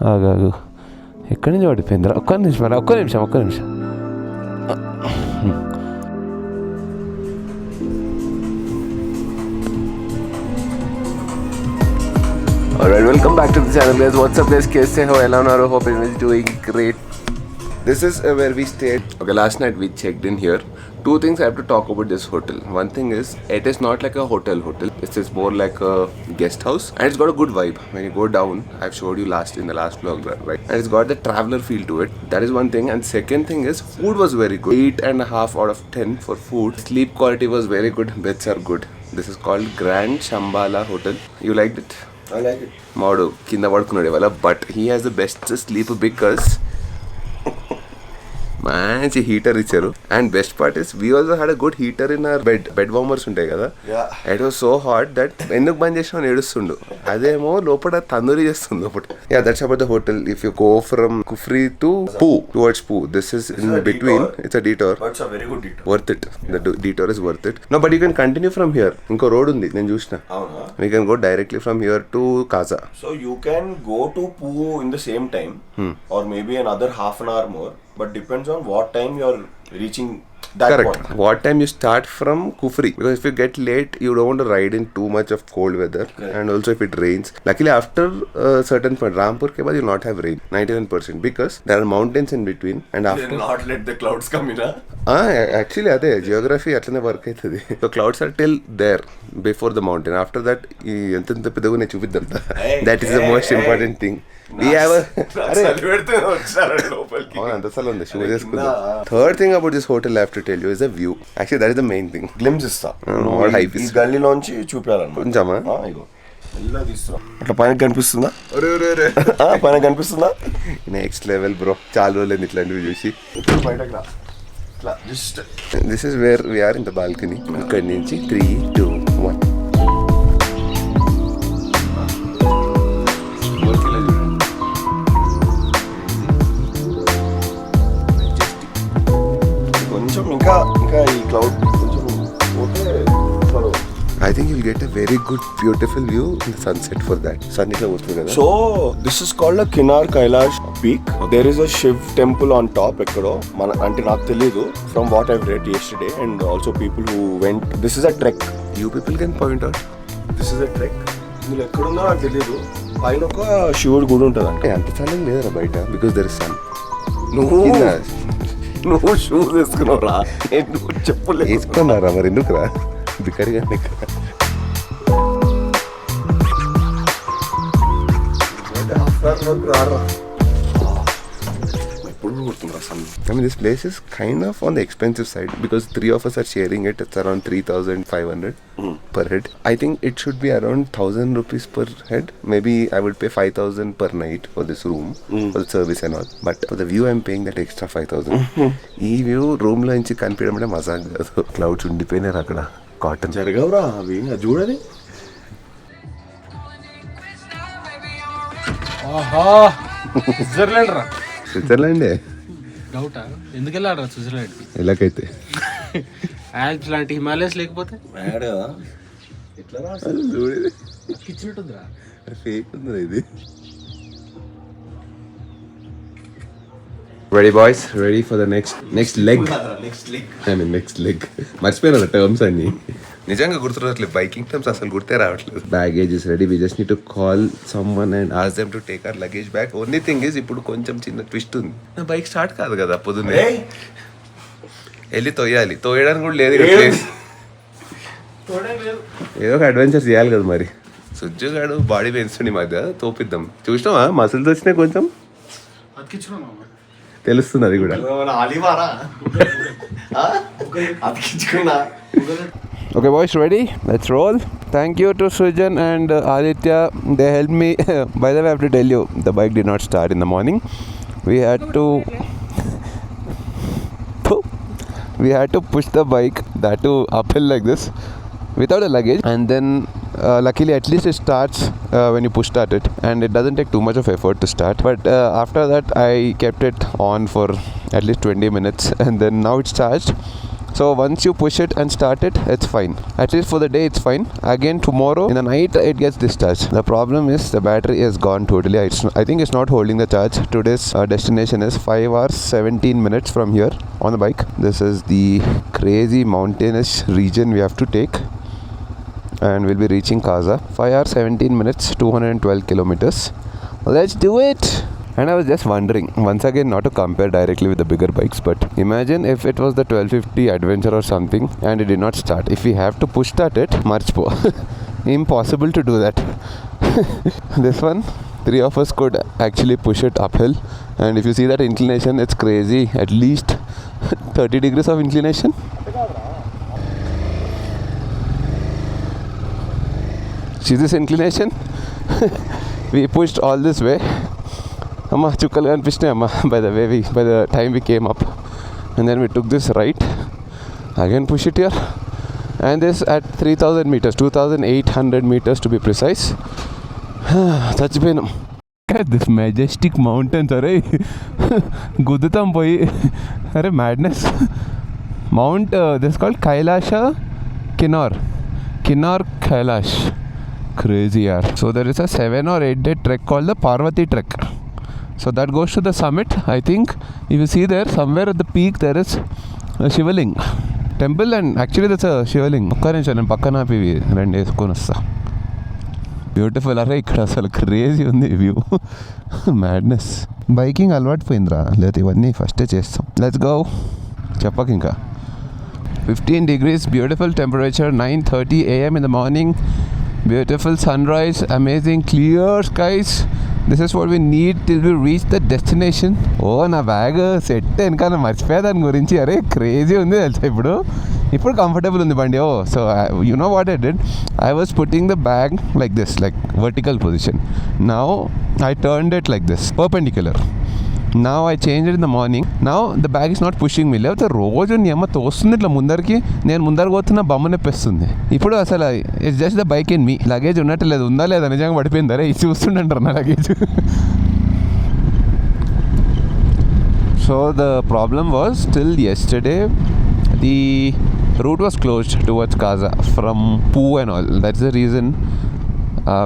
ఆగాగు, ఎక్కడి నుంచి పడిపోయిందిరా? ఒక్క నిమిషం. Alright, welcome back to the channel guys. What's up guys? Kaise ho? Ela unnaru? Hope everyone is doing great. This is where we stayed. Okay, last night we checked in here. Two things I have to talk about this hotel. One thing is, it is not like a hotel. It's just more like a guest house, and it's got a good vibe. When you go down, I've showed you in the last vlog, right? And it's got the traveler feel to it. That is one thing. And second thing is, food was very good. 8.5 out of 10 for food. Sleep quality was very good. Beds are good. This is called Grand Shambala Hotel. You liked it? I like it. Modu kinda vadukunnade wala, but he has the best sleep because మంచి heater ఇచ్చారు. And best part is we also had a good heater in our bed warmers ఉంటాయి కదా, it was so hot that ఎందుకు బంద్ చేసినా ఏడుస్తుండు, అదేమో లోపల తందూరి చేస్తుంది లోపల. Yeah, that's about the hotel. If you go from Kufri to towards పూ, this is in between. It's a detour. It's a very good detour. Worth it. The detour is worth it. No, but you can continue from here. ఇంకో road ఉంది, నేను చూసిన. We can go directly from here to Kaza. So you can go to Poo in the same time, or maybe another half an hour more. But depends on what time you are reaching that Correct. point. What time you start from Kufri, because if you get late you don't want to ride in too much of cold weather. Correct. And also if it rains, luckily after a certain point Rampur ke baad you will not have rain 99%, because there are mountains in between, and after They'll not let the clouds come in. Actually ade geography atlane work aitadi. So clouds are till there before the mountain. After that enta pedagune chupiddam. That is the most important thing. We have a third thing about this hotel I have to tell you is the view. Actually that is the main thing. Glimpse ఇస్తా. What hype is? ఈ గల్లీలోంచి చూపించాలన్నమాట. కొంచెమా ఇగో ఎలా తీస్తా. అట్లా పైన కనిపిస్తుందా? పైన కనిపిస్తుందా? Next level bro. చాలా రోజులు ఇట్లాంటివి చూసి. బయటకు రా. ఇట్లా just. This is where we are in the balcony. ఇక్కడి నుంచి 3, 2, 1. ఇంకా ఈ క్లౌడ్ కొంచెం పోతే I think you'll get a very good beautiful view in the sunset for that. Sun itla vastadu kada. So this is called a Kinar Kailash peak. There is a Shiv temple on top ekkado. Ante naaku teliyadu from what I've read yesterday, and also people who went. This is a trek. You people can point out. This is a trek. ఇందులో ఎక్కడుందో నాకు తెలియదు. పైన ఒక శివుడు గుడి ఉంటుంది అంటే అంత చల్లని లేదురా బయట, బికాస్ దర్ ఇస్ సన్. నువ్వు షూస్ వేసుకున్నావురా, నేను చెప్పులే వేసుకున్నారా మరి ఎందుకురా బికరిగా I mean, this place is kind of on the expensive side because 3 of us are sharing it. It's around 3,500 per head. I think it should be around 1,000 rupees per head. Maybe I would pay 5,000 per night for this room, for the service and all. But for the view, I'm paying that extra 5,000. ఈ view room లో నుంచి కనిపించడం అంటే మజా కాదు. Clouds ఉండిపోయినారు అక్కడ. Cotton జరగవురా అవి, చూడని. స్విట్జర్లాండ్ రా. స్విట్జర్లాండే డౌటా? ఎందుకు వెళ్ళాడు స్విట్జర్లాండ్? ఎలాగైతే ఆల్ప్స్ లాంటి హిమాలయస్ లేకపోతే ఇచ్చినట్టుందిరా. ఫేక్ ఉందిరా ఇది. Ready boys, ready for the next leg. Next leg. మర్చిపోయినా టర్మ్స్ అన్ని. నిజంగా గుర్తురావట్లేదు, బైకింగ్ టర్మ్స్ అసలు గుర్తే రావట్లేదు. Baggage is ready. We just need to call someone and ask them to take our luggage back. Only thing is ఇప్పుడు కొంచెం చిన్న ట్విస్ట్ ఉంది. నా బైక్ స్టార్ట్ కాదు కదా పొద్దున్నే. వెళ్ళి తోయాలి. తోయడానికి కూడా లేదు. ఏదో ఒక అడ్వెంచర్ చేయాలి కదా మరి. సుజ్జుగాడు బాడీ పెంచుతుంది మధ్య, తోపిద్దాం. చూసినావా మసిల్స్ వచ్చినాయి కొంచెం, తెలుస్తుంది అది కూడా. Okay boys, ready? Let's roll. Thank you to Sriman and Aditya. They helped me. By the way, I have to tell you, the bike did not start in the morning. We had to push the bike, that too uphill like this, without a luggage, and then luckily at least it starts when you push start it, and it doesn't take too much of effort to start. But after that I kept it on for at least 20 minutes, and then now it's charged. So once you push it and start it, it's fine. At least for the day it's fine. Again tomorrow in the night it gets discharged. The problem is the battery is gone totally. I think it's not holding the charge. Today's destination is 5 hours 17 minutes from here on the bike. This is the crazy mountainous region we have to take, and we'll be reaching Kaza. 5 hours 17 minutes, 212 kilometers. Let's do it. And I was just wondering, once again, not to compare directly with the bigger bikes, but imagine if it was the 1250 Adventure or something and it did not start. If we have to push start it, marchpo. Impossible to do that. This one, 3 of us could actually push it uphill, and if you see that inclination, it's crazy. At least 30 degrees of inclination. See this inclination? We pushed all this way. Amma chukkal kanipishnayi amma by the time we came up, and then we took this right, again push it here, and this at 3000 meters, 2800 meters to be precise. Chachipinam. This majestic mountains, are gudutam poi, are madness. Mount this is called Kailasha Kinnar Kailash. Crazy yaar. So there is a 7 or 8 day trek called the Parvati trek. So that goes to the summit. I think if you see there, somewhere at the peak there is a Shivaling temple, and actually that's a Shivaling. Pakkana pivi rendu esukoni vasta. Beautiful. Arre ikkada asalu crazy undi view. Madness. Biking alwat poindra leti ivanni first chestam. Let's go. Cheppak inka. 15 degrees, beautiful temperature, 9:30 a.m. in the morning. Beautiful sunrise, amazing clear skies. This is what we need till we reach the destination. Oh, na bag set enkana marchipoya dani gurinchi. Are crazy undi telsa ఇప్పుడు comfortable undi bandi. Oh, so you know what I did? I was putting the bag like this, like vertical position. Now I turned it like this, perpendicular. Now I changed it in the morning. Now the bag is not pushing me. లేకపోతే రోజు నీ అమ్మ తోస్తుంది ఇట్లా ముందరికి, నేను ముందరకు పోతున్నా బొమ్మ నొప్పిస్తుంది. ఇప్పుడు అసలు it's just the bike in me. Luggage ఉన్నట్టు లేదు, ఉందా లేదా నిజంగా పడిపోయిందా రే చూస్తుంటారు నా luggage. So the problem was till yesterday the route was closed towards Kaza from Poo and all. That's the reason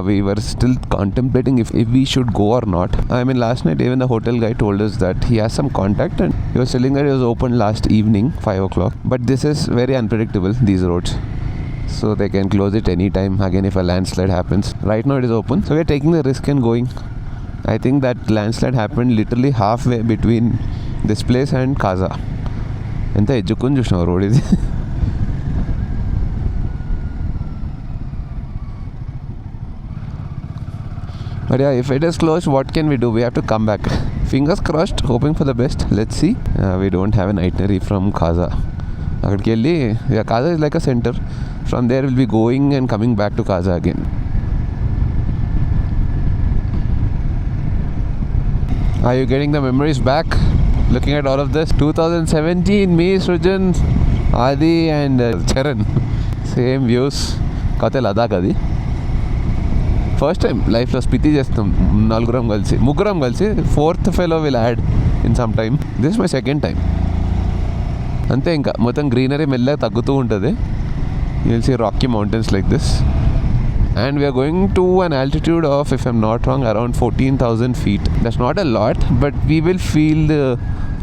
we were still contemplating if we should go or not. I mean, last night even the hotel guy told us that he has some contact, and he was telling that it was open last evening 5 o'clock. But this is very unpredictable, these roads, so they can close it anytime again if a landslide happens. Right now it is open, so we are taking the risk and going. I think that landslide happened literally halfway between this place and Kaza. ఎంత ఎజ్జుకుని చూసినావు road ఇది. But yeah, if it is closed, what can we do? We have to come back. Fingers crossed, hoping for the best. Let's see. We don't have an itinerary from Kaza. అక్కడికి వెళ్ళి, Kaza is like a center. From there we'll be going and coming back to Kaza again. Are you getting the memories back? Looking at all of this. 2017, me, Sriman, Adi and Charan. Same views. Kate Ladakh adi. First time లైఫ్లో స్పితి చేస్తాం ముగ్గురం కలిసి. Fourth fellow will add in some time. This my second time. అంతే, ఇంకా మొత్తం greenery మెల్లగా తగ్గుతూ ఉంటుంది. You will see rocky mountains like this. And we are going to an altitude of, if I'm not wrong, around 14,000 feet. That's not a lot, but we will feel the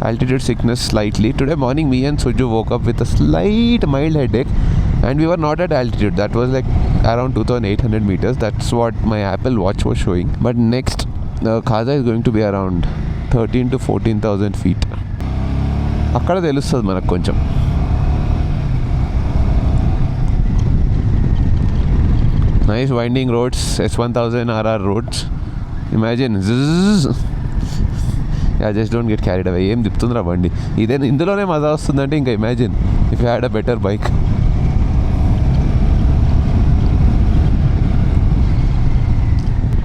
altitude sickness slightly. Today morning, me and Suju woke up with a slight mild headache, and we were not at altitude. That was like around 2,800 meters. That's what my Apple Watch was showing. But next, Kaza is going to be around 13 to 14,000 feet. అక్కడ తెలుస్తుంది మనకు కొంచెం. Nice winding roads, S1000 RR roads. Imagine. Zzz. Yeah, just don't get carried away. ఏం తిప్పుతుందిరా బండి. ఇదే ఇందులోనే మజా వస్తుందంటే ఇంకా imagine if you had a better bike.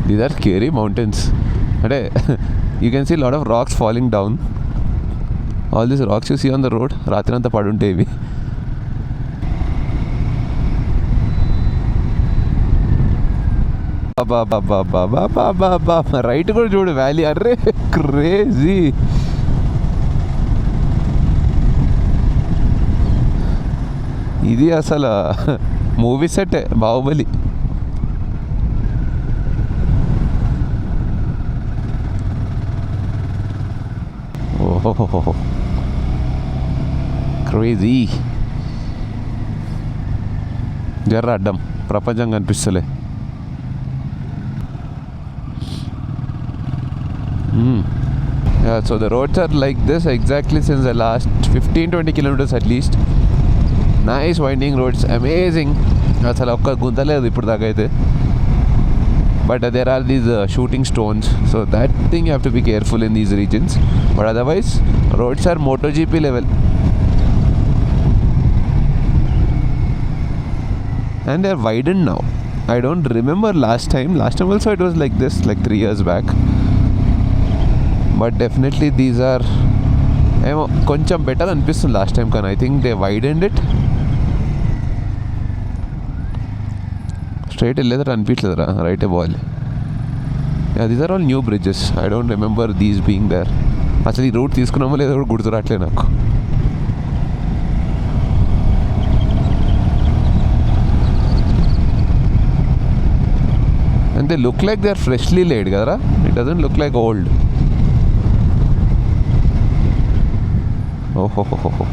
These are scary mountains. అంటే you can see a lot of rocks falling down. All these rocks you see on the road, రాత్రి అంతా పడుంటే ఇవి. రైట్ కూడా చూడు వ్యాలీ. Array crazy. ఇది అసలు movie set Baahubali. ఓహో crazy. జర్ర అడ్డం ప్రపంచం కనిపిస్తలే. So the roads are like this exactly since the last 15-20 kilometers at least. Nice winding roads, amazing. అసలు ఒక్క గుంత లేదు ఇప్పుడు దాకా అయితే. But there are these shooting stones, so that thing you have to be careful in these regions. But otherwise, roads are MotoGP level. And they are widened now. I don't remember last time also it was like this, like 3 years back. But definitely these are ఏమో కొంచెం better అనిపిస్తుంది last time కానీ. I think they widened it. Straight వెళ్ళేదరా అనిపించలేదురా, రైటే పోవాలి. These are all new bridges. I don't remember these being there. అసలు ఈ రూట్ తీసుకున్నామో లేదో కూడా గుర్తు రావట్లేదు నాకు. And they look like they are freshly laid kadara. It doesn't look like old. Oh ho ho ho.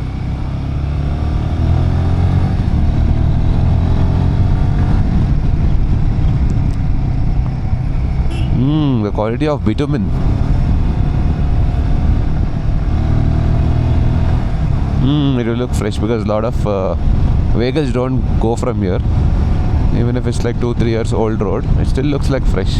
The quality of bitumen. It will look fresh because a lot of vehicles don't go from here. Even if it's like 2-3 years old road, it still looks like fresh.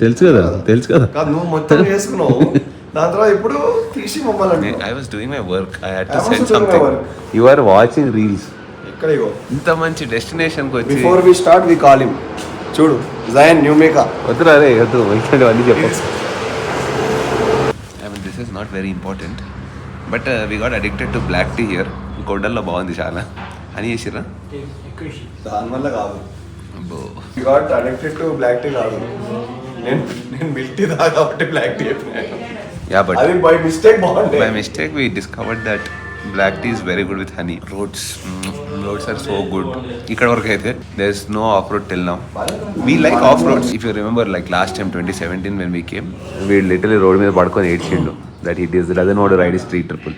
తెలుసు కదా నువ్వు మొత్తం వేసుకున్నావు. దాని తర్వాత ఇప్పుడు తీసి మమ్మల్ని I was doing my work. I had to send something. You are watching reels. ఇక్కడ ఇగో ఇంత మంచి డెస్టినేషన్ కి వచ్చి before we start we call him. చూడు జయన్ న్యూ మేకా వద్దురా రే వద్దు ఇట్లాంటివన్నీ చెప్పచ్చు. I mean this is not very important. But we got addicted to black tea here. కొండల్లో బాగుంది చాలా అని చేసిర్రా. దానివల్ల కాదు, we got addicted to black tea కాదు. నేను మిల్క్ టీ తాగా కాబట్టి బ్లాక్ టీ చెప్పినాను. Yeah, but అది బై మిస్టేక్ బాగుంది. by mistake we discovered that black tea is very good with honey. Roads are so good. Ikkada varaku aithe there is no off road till now. We like off roads. If you remember like last time 2017 when we came, we literally road మీద పడుకొని ఏడ్చిండు that he doesn't want to ride his street triple.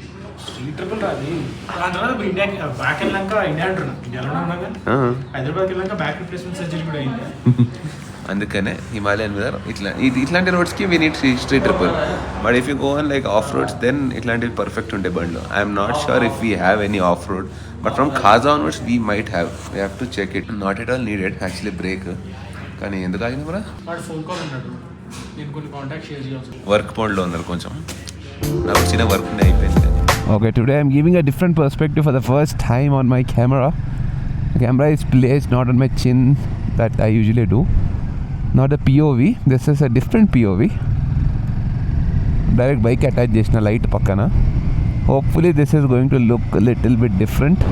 రాది దాని తర్వాత India back వెళ్ళాక India అంటున్నా ఇండియాలో ఉన్నాగా హైదరాబాద్కి వెళ్ళాక బ్యాక్ రిప్లేస్మెంట్ సర్జరీ కూడా అయింది. అందుకనే హిమాలయన్ మీద ఇట్లాంటి రోడ్స్కి we need street triple. But if you go on like off roads then ఇట్లాంటివి పర్ఫెక్ట్ ఉండే బండ్లు. I'm not sure if we have any off road, but from Kaza onwards we might have. We have to check it. Not at all needed actually break. కానీ ఎందుకు ఆగింది కూడా వాడు phone call ఉన్నాడు, నేను కొన్ని కాంటాక్ట్ షేర్ చేయాల్సి. వర్క్ మోడ్లో ఉన్నారు కొంచెం. నాకు వచ్చిన వర్క్ ఉండే అయిపోయింది. Okay, today I'm giving a different perspective for the first time on my camera. The camera is placed not on my chin that I usually do. Not a POV. This is a different POV. Direct bike attach chesina light pakkana. Hopefully this is going to look a little bit different.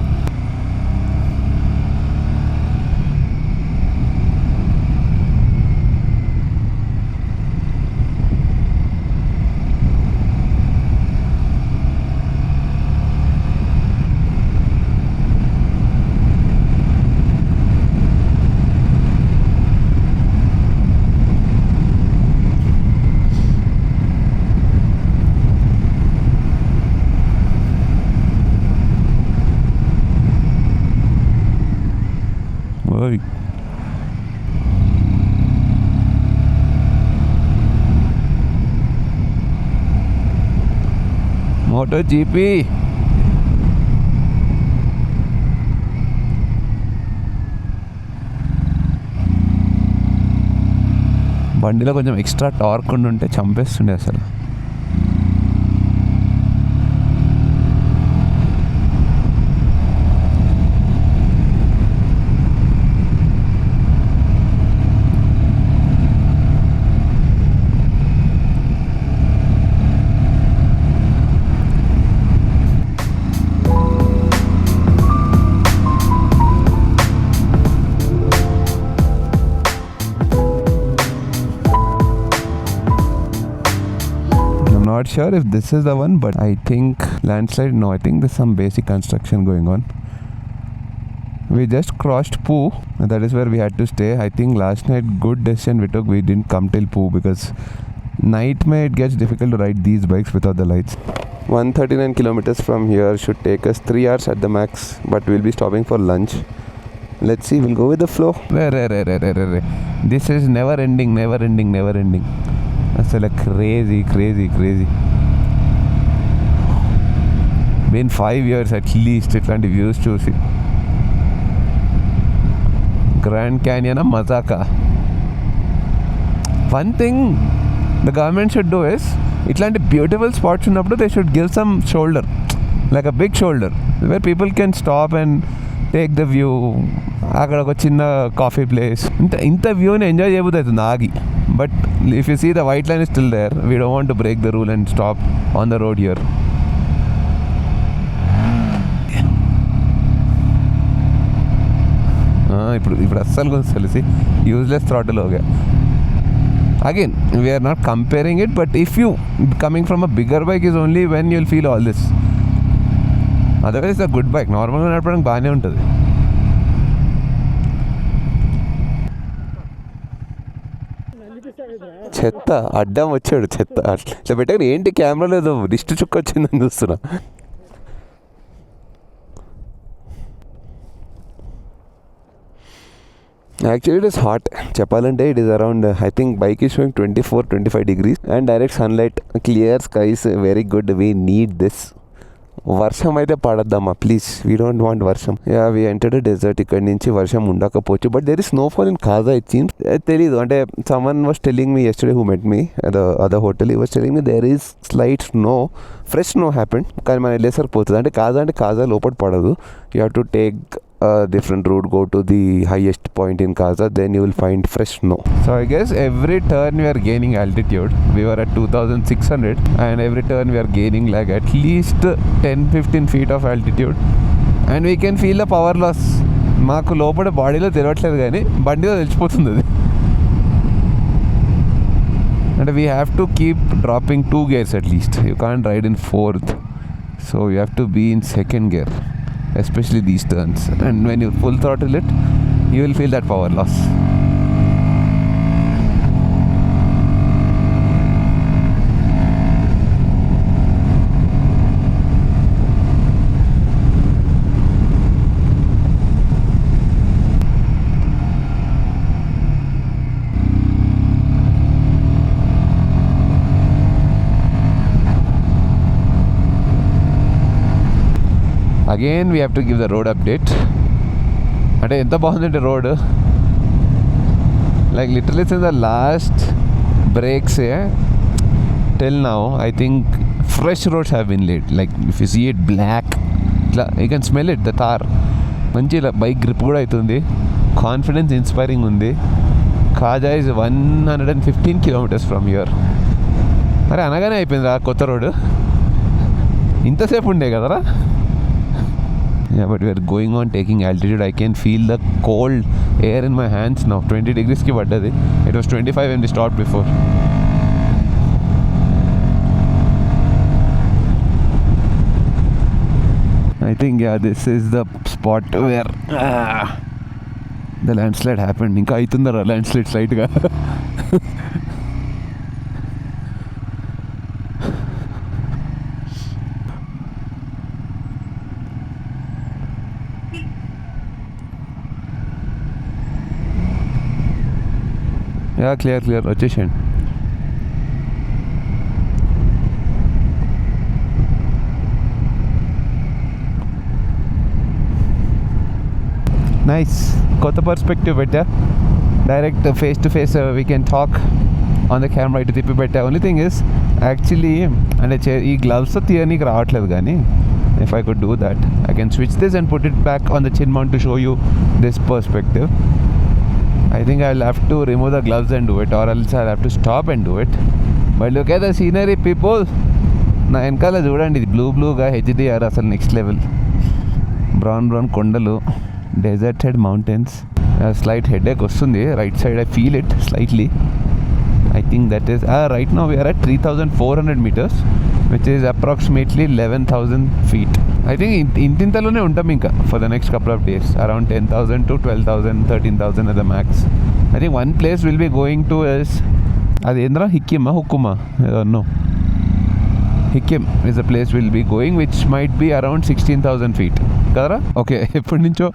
Oi. MotoGP. బండిలో కొంచెం extra torque ఉంటే చంపేస్తుండే అసలు. not sure if this is the one, but I think landslide. No, I think there's some basic construction going on. We just crossed Poo. That is where we had to stay. I think last night good decision we took. We didn't come till Poo because night it gets difficult to ride these bikes without the lights. 139 kilometers from here should take us 3 hours at the max, but we'll be stopping for lunch. Let's see, we'll go with the flow. This is never ending. That's like crazy. Been 5 years at least ఇట్లాంటి views చూసి. Grand Canyon Mazaka. One thing the government should do is ఇట్లాంటి beautiful spots ఉన్నప్పుడు they should give some shoulder, like a big shoulder where people can stop and take the view. అక్కడ ఒక చిన్న coffee place, ఇంత వ్యూని enjoy చేయబోతుంది అవుతుంది ఆగి. But if you see the white line is still there, we don't want to break the rule and stop on the road here. ఇప్పుడు అస్సలు కొంచెం తెలిసి యూజ్లెస్ థ్రాటిల్ होगा. Again, we are not comparing it, but if you coming from a bigger bike is only when you'll feel all this. Otherwise it's a good bike. Normal గా నడపడానికి బాగానే ఉంటుంది. చెత్త అడ్డం వచ్చాడు, చెత్త అట్లా పెట్టాక ఏంటి కెమెరా లేదు, దిష్టి చుక్క వచ్చిందని చూస్తున్నా. Actually it is hot. చెప్పాలంటే it is around, I think bike is showing 24-25 degrees and direct sunlight, clear skies, very good. We need this. వర్షం అయితే పడద్దమ్మా ప్లీజ్, వీ డోంట్ వాంట్ వర్షం. Yeah we entered desert. ఇక్కడ నుంచి వర్షం ఉండకపోవచ్చు, but there is snowfall in Kaza it seems. తెలీదు, అంటే someone was telling me yesterday who met me at the other hotel, he was telling me there is slight snow, fresh snow happened, కానీ మన వెళ్ళేసరికి పోతుంది. అంటే కాజా లోపల పడదు. You have to take a different route, go to the highest point in Kaza, then you will find fresh snow. So I guess every turn we are gaining altitude. We were at 2600 and every turn we are gaining like at least 10-15 feet of altitude, and we can feel the power loss. మాకు లోపల బాడీలో తెలియట్లేదు కానీ బండిలో తెలిసిపోతుంది అది. అంటే we have to keep dropping 2 gears at least. You can't ride in 4th, so you have to be in 2nd gear, especially these turns, and when you full throttle it, you will feel that power loss. Again we have to give the road update. అంటే ఎంత బాగుందంటే road, like literally since the last breaks till now I think fresh roads have been laid. Like if you see it black, you can smell it, the tar. మంచి bike grip కూడా అవుతుంది, confidence inspiring ఉంది. కాజా is 115 kilometers from here. అరే అనగానే అయిపోయింది ఆ కొత్త road, ఇంతసేపు ఉండే కదరా. Yeah, but we are going on taking altitude. I can feel the cold air in my hands now. 20 degrees ki paddadi. It was 25 when we stopped before. I think yeah, this is the spot where the landslide happened. Inka aitundara landslide slight ga. Yeah, clear వచ్చేసేయండి. Nice, కొత్త perspective పెట్టా. Direct face to face we can talk on the camera. ఇటు తిప్పి పెట్టా. Only thing is actually అంటే ఈ గ్లవ్స్తో తీయనీకి రావట్లేదు, కానీ if I could do that I can switch this and put it back on the chin mount to show you this perspective. I think I'll have to remove the gloves and do it, or else I'll have to stop and do it. But look at the scenery, people. నా వెనకాల చూడండి, ఇది బ్లూగా HDR అసలు next level. Brown కొండలు, deserted mountains. Slight headache వస్తుంది right side, I feel it slightly. I think that is right now we are at 3,400 meters, which is approximately 11,000 feet. I think ఇంతింతలోనే ఉంటాం ఇంకా for the next couple of days, around 10,000 to 12,000, 13,000 at the max. I think one place we'll be going to is అదేంద్రా హిక్కిమా హుక్కుమా no Hikim is a place we'll be going, which might be around 16,000 feet. Kadara? Okay, eppadi nuncho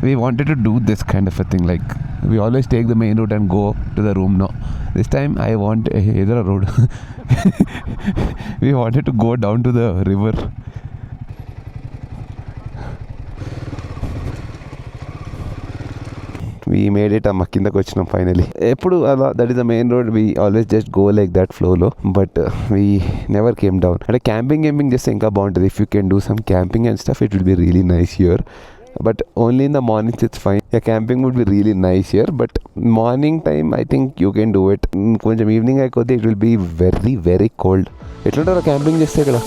we wanted to do this kind of a thing. Like, we always take the main route and go to the room. No, this time I want either a road. We wanted to go down to the river. We made it అమ్మ కిందకు వచ్చినాం finally. ఎప్పుడు అలా that is the main road, we always just go like that ఫ్లోలో, but we never came down. అంటే camping చేస్తే ఇంకా బాగుంటుంది. If you can do some camping and stuff, it will be really nice here. But only in the mornings it's fine. Yeah, camping would be really nice here, but morning time I think you can do it. Koncham evening ayikothe it will be very very cold. Etluntaru camping cheste ikkada?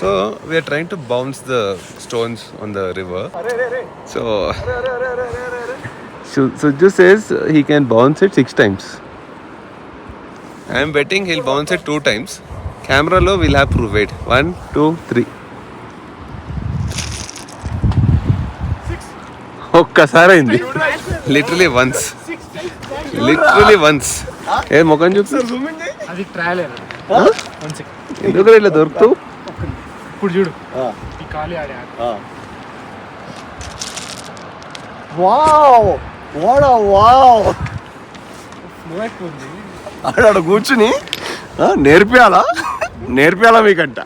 So we are trying to bounce the stones on the river. So Suju says he can bounce it 6 times. I am betting he'll bounce it 2 times. Camera lo we'll have proof it. 1, 2, 3. 6. ఒక్కసారి అయింది. Literally once. Literally once. ఏ మొఖం చూపు. అది trial ఏనా? ఎందుకు ఇట్లా దొరుకుతావు? ఇప్పుడు చూడు ఈ ఖాళీ ఆడే వావ్ వాట్ ఆ వావ్. ఉంది ఆడ కూర్చుని నేర్పియాలా మీకంట.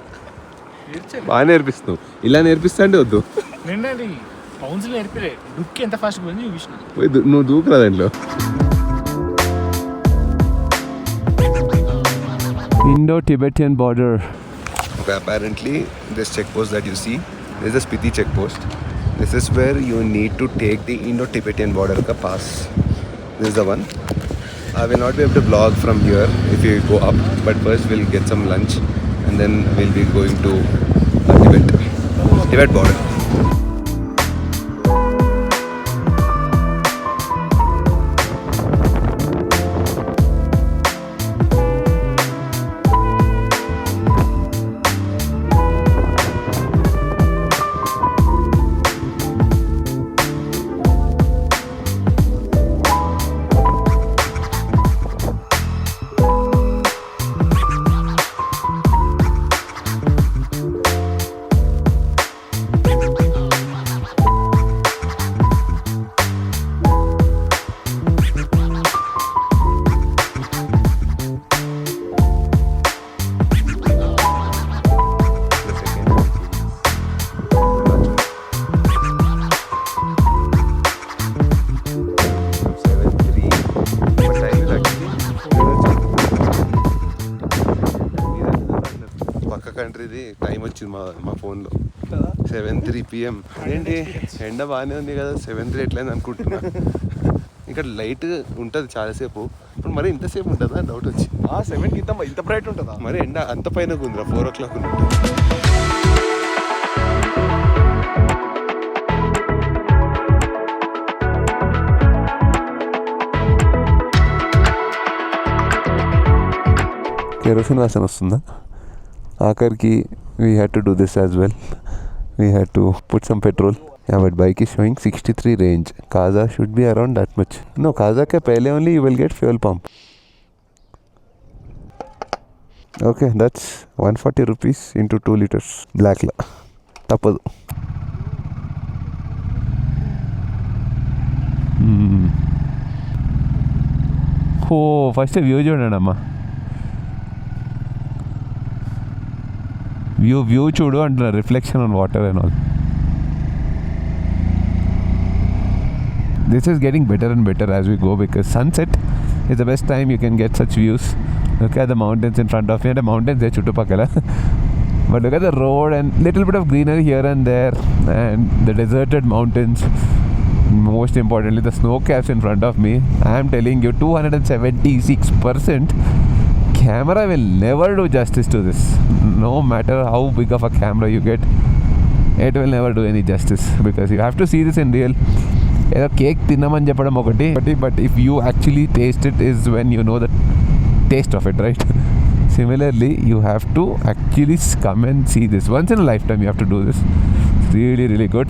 బాగా నేర్పిస్తావు. ఇలా నేర్పిస్తా అంటే వద్దు. నిండండి బౌన్స్ నేర్పిలే. డుక్కి ఎంత ఫాస్ట్ పోయింది చూపించిన. నువ్వు దూకురా దాంట్లో. Indo-Tibetan border. Okay, apparently this checkpost that you see, this is the Spiti checkpost. This is where you need to take the Indo-Tibetan border ka pass. This is the one. I will not be able to vlog from here if you go up, but first we'll get some lunch and then we'll be going to Tibet border. కంట్రీది time వచ్చింది మా ఫోన్లో 7:03 PM. ఏంటి ఎండ బాగానే ఉంది కదా, 7:03 ఎట్లయింది అనుకుంటున్నా. ఇక్కడ లైట్ ఉంటుంది చాలాసేపు. ఇప్పుడు మరి ఇంతసేపు ఉంటుందా డౌట్ వచ్చి. 7కి ఇంత బ్రైట్ ఉంటుందా? మరి ఎండ అంత పైన ఉందిరా, 4 o'clock ఉంటుంది. కెరోసిన్ వాసన వస్తుందా ఆఖరికి. we had to do this as well. We had to put some petrol. Yeah, but bike is showing 63 range. Kaza should be around that much. No, Kaza ke pehle only you will get fuel pump. Okay, that's 140 rupees into 2 liters. Black la tapadu. Oh, first view చూడండమ్మా. View చూడు అంటున్నారు, reflection on water and all. This is getting better and better as we go because sunset is the best time you can get such views. Look at the mountains in front of you and the mountains there chuttupakala. But look at the road and little bit of greenery here and there, and the deserted mountains. Most importantly, the snow caps in front of me. I am telling you, 276%. Camera will never do justice to this. No matter how big of a camera you get, it will never do any justice, because you have to see this in real. ఏదో cake తిన్నామని చెప్పడం ఒకటి, but if you actually taste it is when you know the taste of it, right? Similarly, you have to actually come and see this. Once in a lifetime you have to do this. It's really, really good.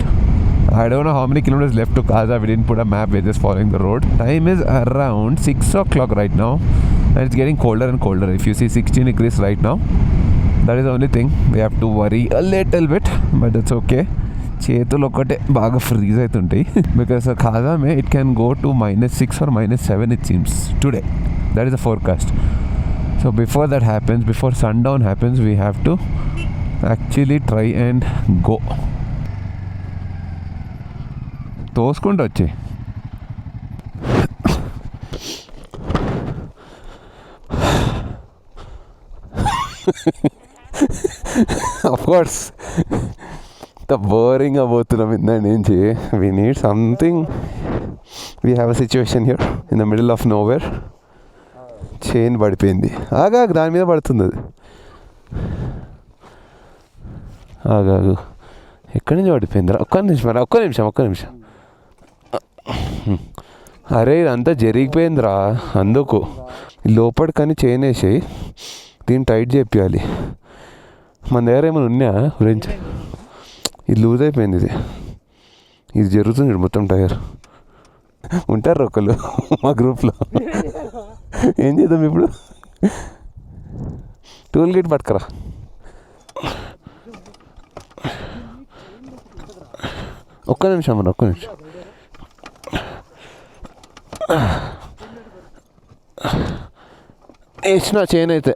I don't know how many kilometers left to Kaza. We didn't put a map, we're just following the road. Time is around 6 o'clock right now, and it's getting colder and colder. If you see 16 degrees right now, that is the only thing we have to worry a little bit, but it's okay. చేతులు ఒకటే బాగా freeze అవుతుంటాయి, because Khaja may it can go to -6 or -7 it seems today. That is the forecast. So before that happens, before sundown happens, we have to actually try and go. తోసుకుంటూ వచ్చి of course the boring abothunam inda nunchi we need something. We have a situation here in the middle of nowhere. Chain పడిపోయింది. ఆగా దాని మీద పడుతుంది అది. ఆగాగు ఎక్కడి నుంచి పడిపోయిందిరా? ఒక్క నిమిషం. అరే ఇదంతా జరిగిపోయిందిరా, అందుకు లోపల కానీ చైన్ వేసి దీన్ని టైట్ చేయాలి. మన దగ్గర ఏమైనా ఉన్నాయా గురించి? ఇది లూజ్ అయిపోయింది. ఇది జరుగుతుంది మొత్తం టైర్. ఉంటారు ఒకళ్ళు మా గ్రూప్లో. ఏం చేద్దాం ఇప్పుడు? టూల్ కిట్ పట్టుకురా. ఒక్క నిమిషం. వేసిన చైన్ అయితే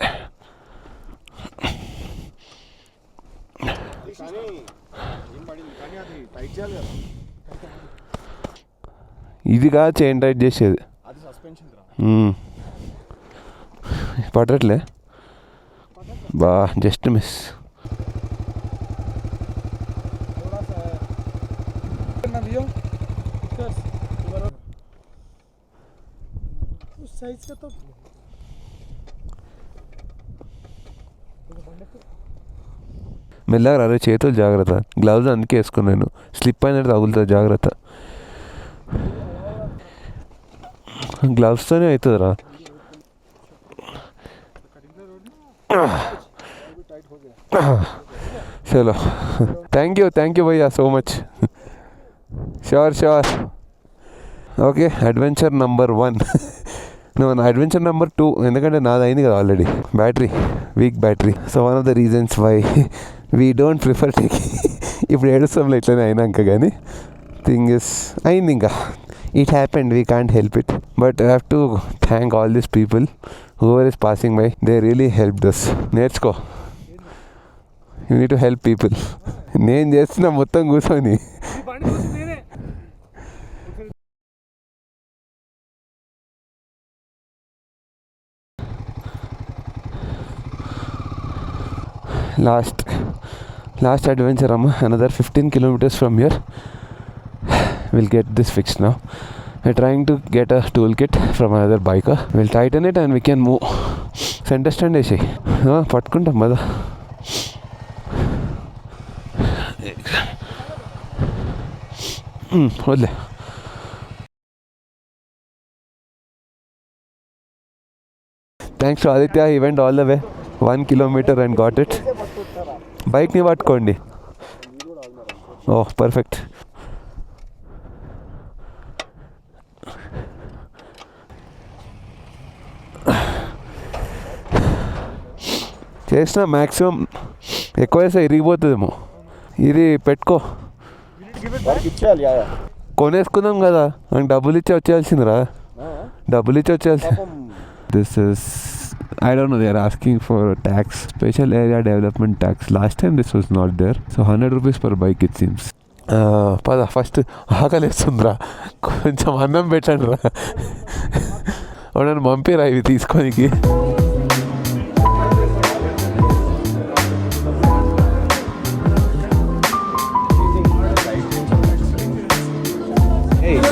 ఇదిగా చైన్ టైట్ చేసేది. పడట్లే బా, జస్ట్ మిస్. మెల్లగా రా, చేతులు జాగ్రత్త. గ్లౌజ్ అందుకే వేసుకున్నాను, స్లిప్ అయినట్టు తగులుతుంది, జాగ్రత్త. గ్లౌస్తోనే అవుతుందిరా. చలో, థ్యాంక్ యూ భయ్యా so much. Sure. Okay, adventure number 1. Adventure number 2, ఎందుకంటే నాది అయింది కదా already, weak battery. So one of the reasons why we don't prefer taking. ఇప్పుడు ఏడుస్తాంలో ఇట్లనే అయినాక, కానీ థింగ్ ఇస్ అయింది, ఇంకా it happened, we can't help it. But I have to thank all these people, whoever is passing by, they really helped us. నేర్చుకో, you need to help people. నేను చేస్తున్నా మొత్తం కూర్చొని. Last adventure, another 15 kilometers from here. We'll get this fixed now. We're trying to get a toolkit from another biker. We'll tighten it and we can move. Center stand వేసి పట్టుకుంటాం కదా. వదిలే. Thanks to Aditya, he went all the way 1 kilometer and got it. బైక్ని పట్టుకోండి. ఓహ్ perfect. చేసిన maximum ఎక్కువ వేస్తే ఇరిగిపోతుందేమో. ఇది పెట్టుకో, కొనేసుకుందాం కదా, నాకు డబ్బులు ఇచ్చి వచ్చేయాల్సిందిరా. This is, I don't know, they are asking for tax, special area development tax. Last time this was not there. So 100 rupees per bike it seems. పద, ఫస్ట్ ఆకలిస్తుందిరా, కొంచెం అన్నం పెట్టండి రా. నన్ను పంపిరా ఇవి తీసుకోనికి.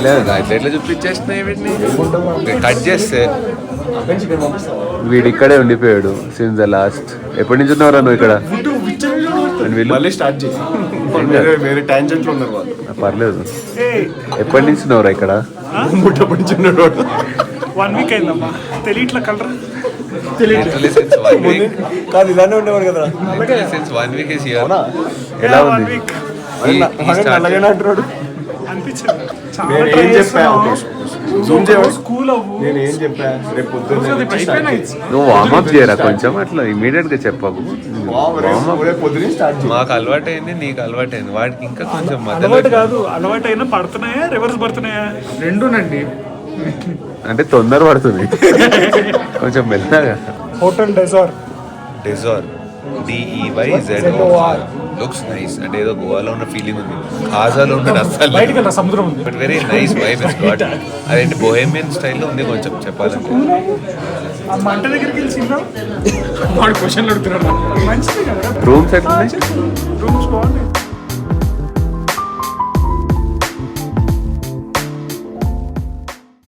లేదు ఇట్లా ఎట్లా చూపించేస్తున్నాయి వీటిని కట్ చేస్తే వీడు ఇక్కడే ఉండిపోయాడు సిన్స్ ద లాస్ట్. ఎప్పటి నుంచి ఉన్నారా నువ్వు ఇక్కడ? And వీళ్ళు మళ్ళీ స్టార్ట్ చేసి వేరే ట్యాంజెంట్లో ఉన్నారు వాళ్ళు. పర్లేదు. ఎప్పటి నుంచి ఉన్నారా ఇక్కడ? ముట్టప్పటి నుంచి ఉన్నాడు వాడు. 1 week అయిందమ్మా. తెలియట్లా కలర్ కాదు ఇలానే ఉండేవాడు కదా. ఎలా ఉంది? అలాగనే అంటున్నాడు. అనిపించింది నేను ఏం చెప్పా జూమ్ చేయవచ్చు. స్కూల్ అవ్వు. నేను ఏం చెప్పా రేపు పొద్దున్న నువ్వు వార్మప్ చేయరా కొంచెం అట్లా ఇమీడియట్ గా చెప్పకు. పొద్దున్నే స్టార్ట్ చేయి. మాకు అలవాటైంది నీకు అలవాటైంది వాడికి ఇంకా కొంచెం అలవాటు కాదు, అలవాటు అయినా పడుతున్నాయా రివర్స్ పడుతున్నాయా రెండునండి. అంటే తొందర పడుతుంది కొంచెం మెల్లగా. Hotel Deyzor DEYZOR looks nice. అంటే ఏదో గోవాలో ఉన్న ఫీలింగ్ ఉంది. కాజాలో ఉన్న అస్సలు బయటికి వెళ్ళా సముద్రం ఉంది. But very nice vibe is got. అదేంటి బొహేమియన్ స్టైల్లో ఉంది కొంచెం చెప్పాలంటే. ఆ మంట దగ్గరికి వెళ్ళి వాడు క్వశ్చన్లు అడుగుతున్నాడు. మంచిది కదా రూమ్స్ ఎట్లా ఉన్నాయి? రూమ్స్ బాగున్నాయి.